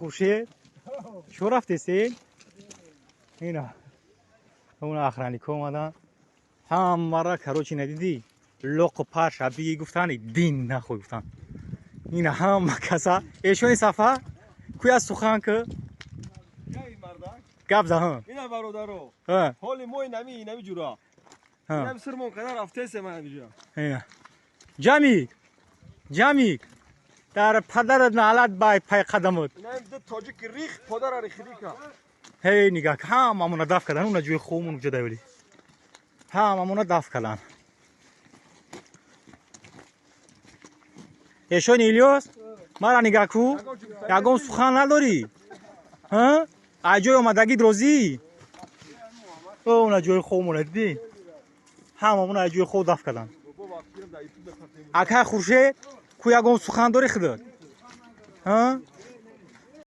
خورشید شو رفتی سیل؟ اینا اون اخرانی که اومدن همه را کروچی ندیدی لق و پر شبیه گفتن دین نخوی گفتن اینا همه کسا ایشونی صفحه کوی از سخن که گب زهان اینا برادرو ها حال موی نمی جورا ها اینم سر منقدر رفته سه من اینجا اینا جمی در پدر نالت بای پای قدمت اینم ده تاجیک ریخ پدر ریخی کا هی نگاه که هممون دفع کردن اون جوی خومون جدا ولی هممون دفع کردن ایشون ایلیوس مرا نگاه کو یگون سخن نداری ها اجای اومدگی روزی اون جوی خومون دیدی هممون اجای خود دفع کردن اکه خورشید کو یگون سخن داری خدات ها